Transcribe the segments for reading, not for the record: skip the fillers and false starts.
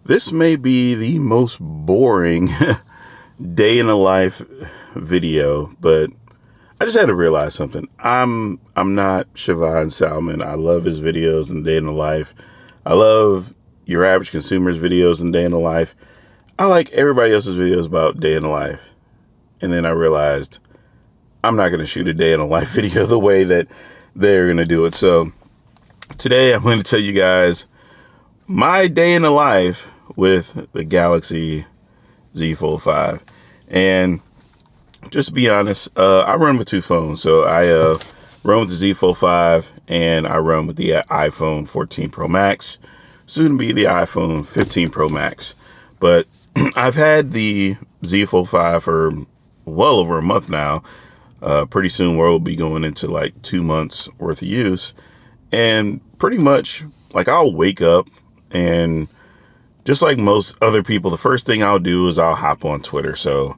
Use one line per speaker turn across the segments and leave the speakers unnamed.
This may be the most boring day in the life video, but I just had to realize something. I'm not Siobhan Salmon. I love his videos and day in the life. I love your average consumer's videos and day in the life. I like everybody else's videos about day in the life. And then I realized I'm not going to shoot a day in the life video the way that they're going to do it. So today I'm going to tell you guys my day in the life with the Galaxy Z Fold 5. And just to be honest, I run with two phones. So I run with the Z Fold 5 and I run with the iPhone 14 Pro Max, soon to be the iPhone 15 Pro Max. But I've had the Z Fold 5 for well over a month now. Pretty soon we'll be going into like 2 months worth of use. And pretty much like I'll wake up and just like most other people, the first thing I'll do is I'll hop on Twitter. So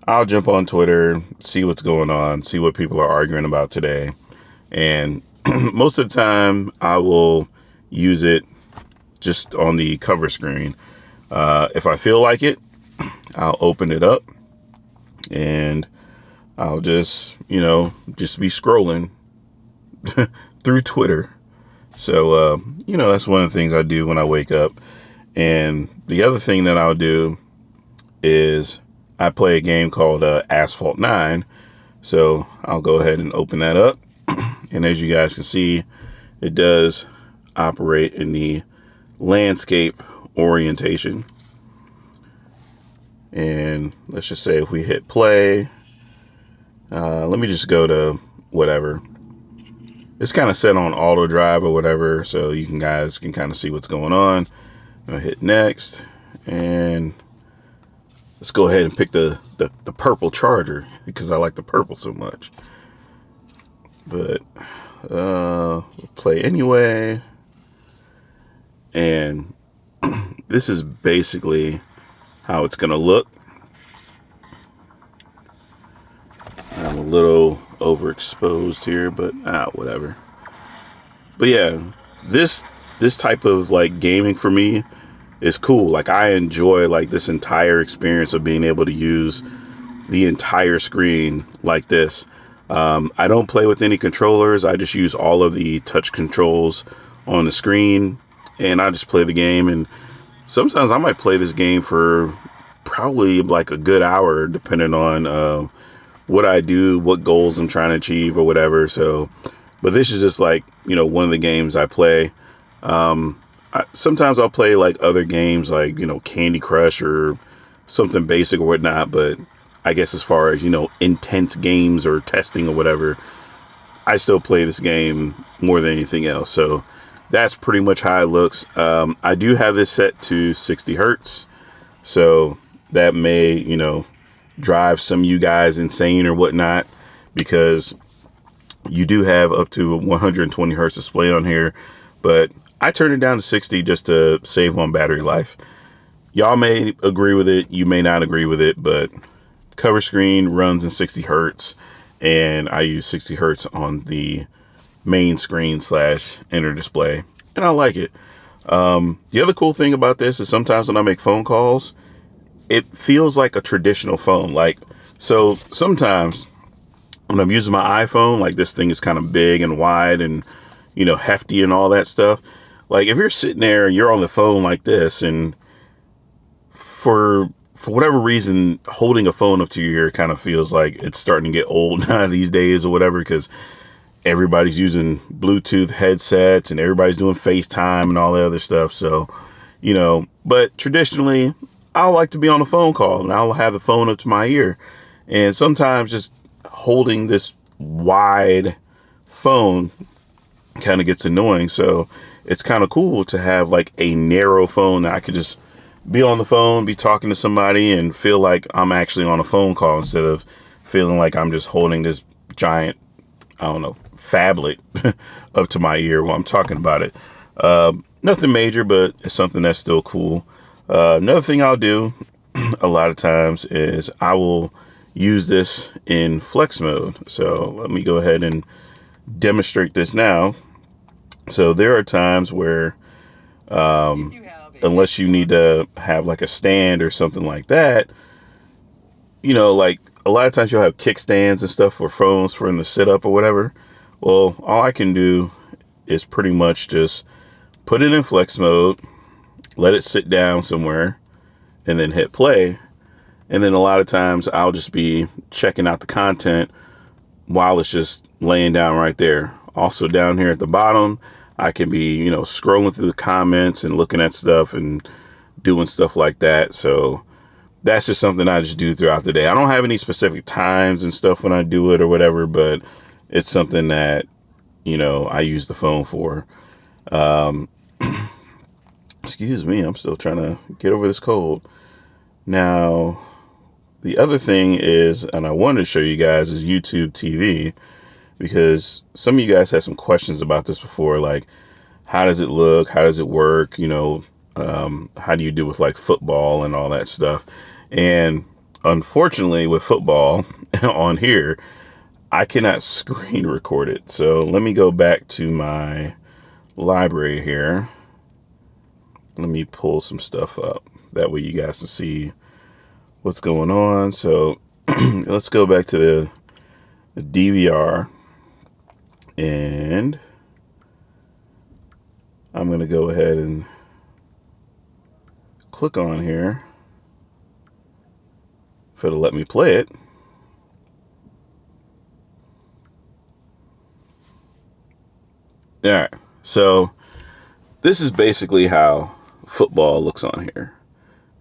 I'll jump on Twitter, see what's going on, see what people are arguing about today. And most of the time I will use it just on the cover screen. If I feel like it, I'll open it up and I'll just be scrolling through Twitter. So, that's one of the things I do when I wake up. And the other thing that I'll do is I play a game called Asphalt 9. So I'll go ahead and open that up. And as you guys can see, it does operate in the landscape orientation. And let's just say if we hit play, let me just go to whatever. It's kind of set on auto drive or whatever, so you guys can kind of see what's going on. I'll hit next, and let's go ahead and pick the purple Charger because I like the purple so much. But we'll play anyway, and this is basically how it's gonna look. I'm a little overexposed here, but whatever. But yeah, this type of like gaming for me is cool. Like I enjoy like this entire experience of being able to use the entire screen like this. I don't play with any controllers. I just use all of the touch controls on the screen and I just play the game. And sometimes I might play this game for probably like a good hour, depending on what I do, what goals I'm trying to achieve or whatever. So, but this is just like, one of the games I play. Sometimes I'll play like other games like, Candy Crush or something basic or whatnot. But I guess as far as, intense games or testing or whatever, I still play this game more than anything else. So that's pretty much how it looks. I do have this set to 60 hertz. So that may, drive some of you guys insane or whatnot, because you do have up to 120 hertz display on here, but I turn it down to 60 just to save on battery life. Y'all may agree with it, you may not agree with it, but cover screen runs in 60 hertz and I use 60 hertz on the main screen / inner display, and I like it. The other cool thing about this is sometimes when I make phone calls, it feels like a traditional phone. Like, so sometimes when I'm using my iPhone, like this thing is kind of big and wide and, hefty and all that stuff. Like if you're sitting there and you're on the phone like this, and for whatever reason, holding a phone up to your ear kind of feels like it's starting to get old these days or whatever, because everybody's using Bluetooth headsets and everybody's doing FaceTime and all the other stuff. So, but traditionally, I like to be on a phone call and I'll have the phone up to my ear. And sometimes just holding this wide phone kind of gets annoying. So it's kind of cool to have like a narrow phone that I could just be on the phone, be talking to somebody and feel like I'm actually on a phone call instead of feeling like I'm just holding this giant, phablet up to my ear while I'm talking about it. Nothing major, but it's something that's still cool. Another thing I'll do a lot of times is I will use this in flex mode. So let me go ahead and demonstrate this now. So there are times where unless you need to have like a stand or something like that, you know, like a lot of times you'll have kickstands and stuff for phones for in the sit up or whatever. Well, all I can do is pretty much just put it in flex mode, let it sit down somewhere, and then hit play. And then a lot of times I'll just be checking out the content while it's just laying down right there. Also down here at the bottom, I can be, you know, scrolling through the comments and looking at stuff and doing stuff like that. So that's just something I just do throughout the day. I don't have any specific times and stuff when I do it or whatever, but it's something that, you know, I use the phone for. Excuse me, I'm still trying to get over this cold. Now, the other thing is, and I wanted to show you guys, is YouTube TV, because some of you guys had some questions about this before, like, how does it look? How does it work? You know, how do you do with like football and all that stuff? And unfortunately with football on here, I cannot screen record it. So let me go back to my library here. Let me pull some stuff up. That way you guys can see what's going on. So let's go back to the DVR, and I'm going to go ahead and click on here for it to let me play it. All right, so this is basically how football looks on here.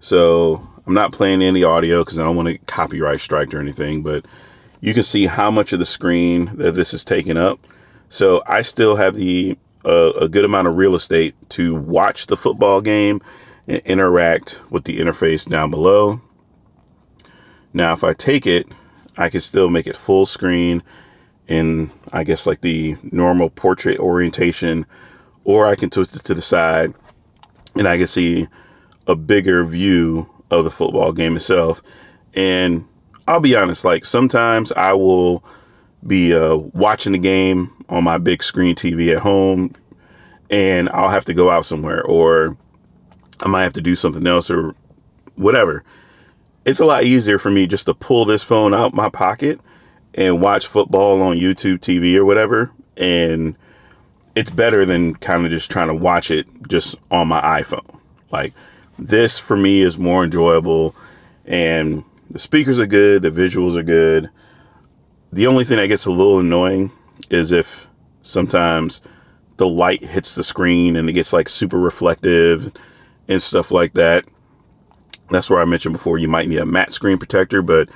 So I'm not playing any audio because I don't want to copyright strike or anything, but you can see how much of the screen that this is taking up. So I still have the a good amount of real estate to watch the football game and interact with the interface down below. Now, if I take it, I can still make it full screen in, I guess, like the normal portrait orientation, or I can twist it to the side and I can see a bigger view of the football game itself. And I'll be honest, like sometimes I will be watching the game on my big screen TV at home, and I'll have to go out somewhere, or I might have to do something else or whatever. It's a lot easier for me just to pull this phone out my pocket and watch football on YouTube TV or whatever. And it's better than kind of just trying to watch it just on my iPhone. Like this for me is more enjoyable, and the speakers are good. The visuals are good. The only thing that gets a little annoying is if sometimes the light hits the screen and it gets like super reflective and stuff like that. That's where I mentioned before, you might need a matte screen protector. But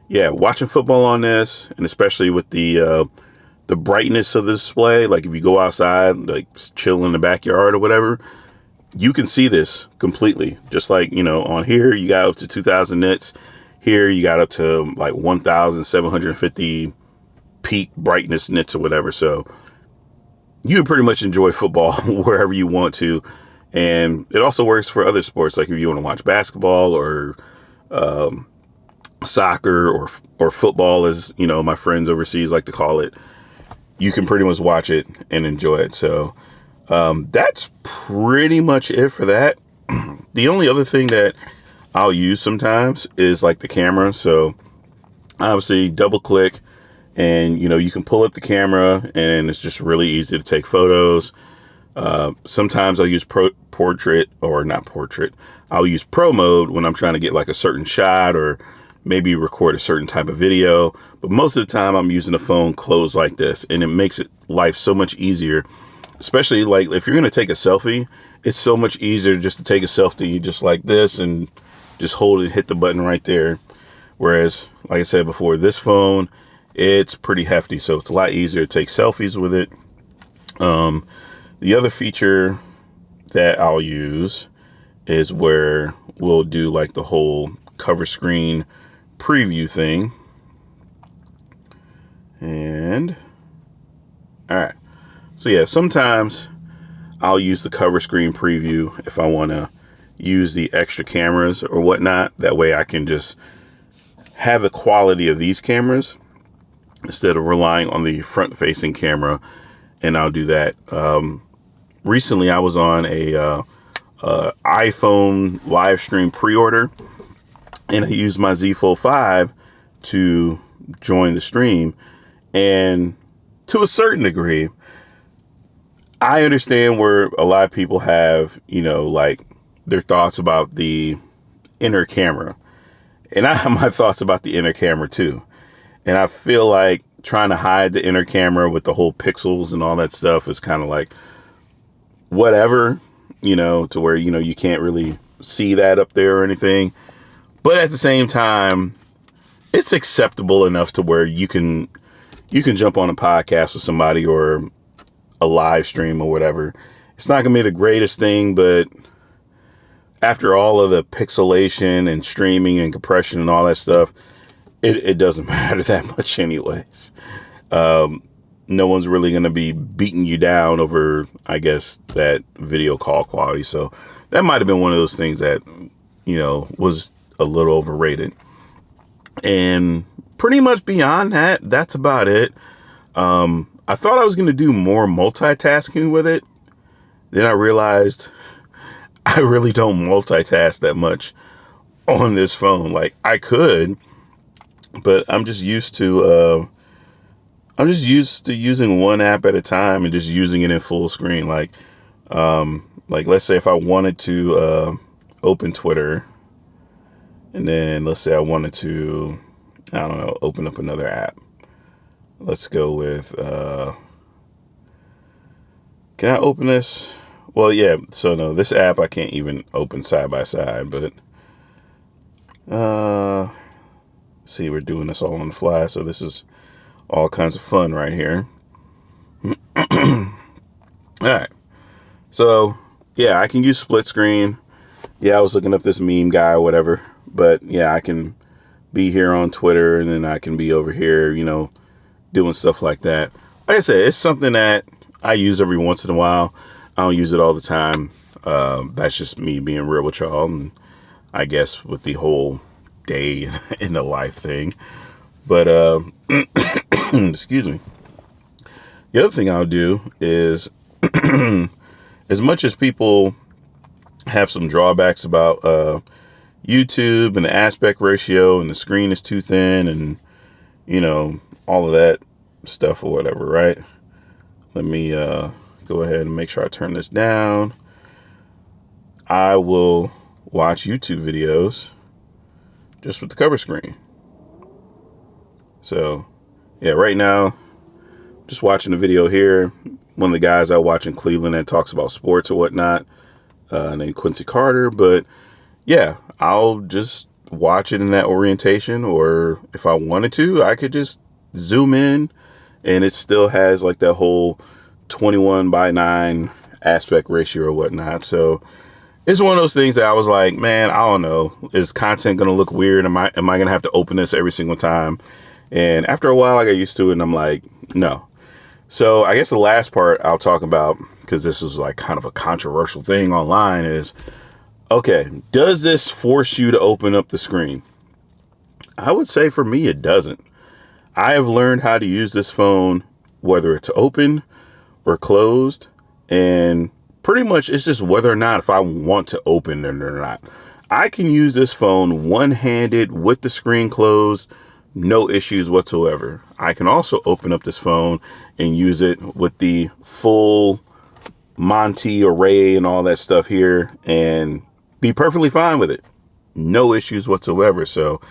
yeah, watching football on this, and especially with the brightness of the display, like if you go outside, like chill in the backyard or whatever, you can see this completely. Just like, you know, on here, you got up to 2000 nits. Here, you got up to like 1,750 peak brightness nits or whatever. So you can pretty much enjoy football wherever you want to. And it also works for other sports. Like if you want to watch basketball or soccer or football, as you know, my friends overseas like to call it, you can pretty much watch it and enjoy it. So that's pretty much it for that. The only other thing that I'll use sometimes is like the camera. So obviously double click and, you know, you can pull up the camera and it's just really easy to take photos. Sometimes I'll use portrait, or not portrait. I'll use pro mode when I'm trying to get like a certain shot or maybe record a certain type of video. But most of the time I'm using the phone closed like this, and it makes life so much easier. Especially like if you're going to take a selfie, it's so much easier just to take a selfie just like this and just hold it, hit the button right there. Whereas, like I said before, this phone, it's pretty hefty, so it's a lot easier to take selfies with it. The other feature that I'll use is where we'll do like the whole cover screen preview thing. And all right. So yeah, sometimes I'll use the cover screen preview if I want to use the extra cameras or whatnot. That way I can just have the quality of these cameras instead of relying on the front facing camera. And I'll do that. Recently I was on a iPhone live stream pre-order, and I used my Z Fold 5 to join the stream. And to a certain degree, I understand where a lot of people have, like their thoughts about the inner camera. And I have my thoughts about the inner camera too. And I feel like trying to hide the inner camera with the whole pixels and all that stuff is kind of like whatever, to where, you can't really see that up there or anything. But at the same time, it's acceptable enough to where you can jump on a podcast with somebody or a live stream or whatever. It's not going to be the greatest thing, but after all of the pixelation and streaming and compression and all that stuff, it doesn't matter that much anyways. No one's really going to be beating you down over, I guess, that video call quality. So that might have been one of those things that, was a little overrated. And pretty much beyond that, that's about it. I thought I was going to do more multitasking with it. Then I realized I really don't multitask that much on this phone. Like I could, but I'm just used to using one app at a time and just using it in full screen. Like let's say if I wanted to open Twitter, and then let's say I wanted to, I don't know, open up another app. Let's go with, can I open this? Well, yeah. So no, this app I can't even open side by side, but, see, we're doing this all on the fly. So this is all kinds of fun right here. All right. So yeah, I can use split screen. Yeah, I was looking up this meme guy or whatever, but yeah, I can be here on Twitter and then I can be over here, doing stuff like that. Like I said, it's something that I use every once in a while. I don't use it all the time. That's just me being real with y'all. And I guess with the whole day in the life thing. But, excuse me. The other thing I'll do is, as much as people have some drawbacks about YouTube and the aspect ratio and the screen is too thin and, all of that stuff or whatever, right? Let me go ahead and make sure I turn this down. I will watch YouTube videos just with the cover screen. So, yeah, right now, just watching the video here. One of the guys I watch in Cleveland that talks about sports or whatnot, named Quincy Carter. But yeah, I'll just watch it in that orientation, or if I wanted to, I could just zoom in and it still has like that whole 21:9 aspect ratio or whatnot. So it's one of those things that I was like, man, I don't know. Is content going to look weird? Am I going to have to open this every single time? And after a while, I got used to it and I'm like, no. So I guess the last part I'll talk about, because this was like kind of a controversial thing online, is, okay, does this force you to open up the screen? I would say for me, it doesn't. I have learned how to use this phone, whether it's open or closed, and pretty much it's just whether or not if I want to open it or not. I can use this phone one-handed with the screen closed, no issues whatsoever. I can also open up this phone and use it with the full Monty array and all that stuff here and be perfectly fine with it. No issues whatsoever. So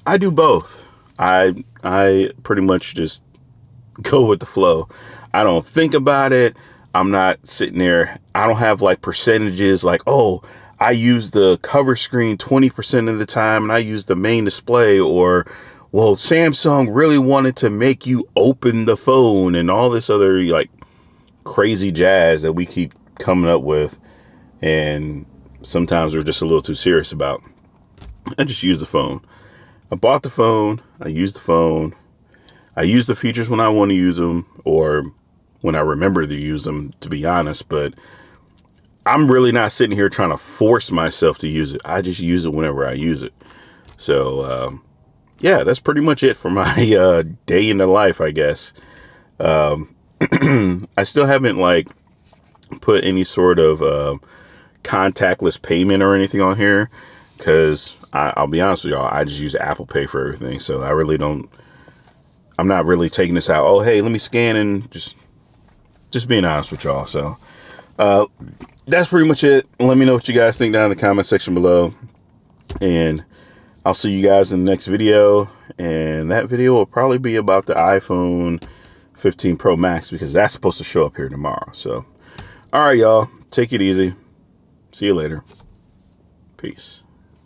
I do both. I pretty much just go with the flow. I don't think about it. I'm not sitting there. I don't have like percentages like, oh, I use the cover screen 20% of the time and I use the main display, or, well, Samsung really wanted to make you open the phone and all this other like crazy jazz that we keep coming up with. And sometimes we're just a little too serious about. I just use the phone. I bought the phone. I use the phone. I use the features when I want to use them or when I remember to use them, to be honest. But I'm really not sitting here trying to force myself to use it. I just use it whenever I use it. So, yeah, that's pretty much it for my day in the life, I guess. I still haven't like put any sort of contactless payment or anything on here, because I'll be honest with y'all, I just use Apple Pay for everything. So I really don't, I'm not really taking this out, oh, hey, let me scan, and just being honest with y'all. So that's pretty much it. Let me know what you guys think down in the comment section below. And I'll see you guys in the next video. And that video will probably be about the iPhone 15 Pro Max, because that's supposed to show up here tomorrow. So, all right, y'all. Take it easy. See you later. Peace.